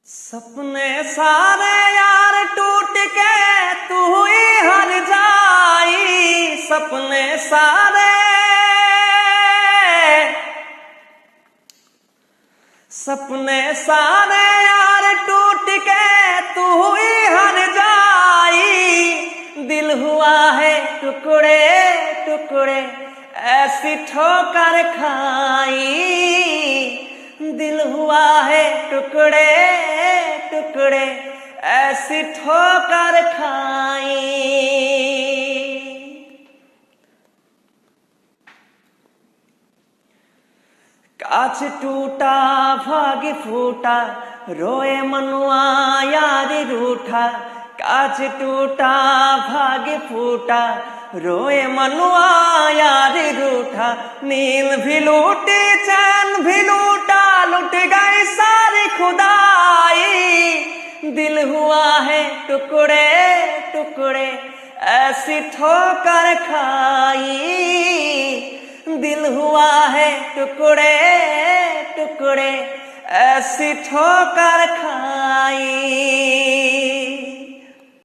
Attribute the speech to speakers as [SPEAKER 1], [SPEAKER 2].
[SPEAKER 1] सपने सारे यार टूट के तू ही हर जाई। सपने सारे यार टूट के तू ही हर जाई। दिल हुआ है टुकड़े टुकड़े ऐसी ठोकर खाई। दिल हुआ है टुकड़े टुकड़े ऐसी ठोकर खाई। कांच टूटा भाग्य फूटा रोए मनुआ यार रूठा। कांच टूटा भाग्य फूटा रोए मनुआ यार रूठा। नींद भी लूटी चैन भी लूटा लुट गई सारी खुदाई। दिल हुआ है टुकड़े टुकड़े ऐसी ठोकर खाई। दिल हुआ है टुकड़े टुकड़े ऐसी ठोकर खाई।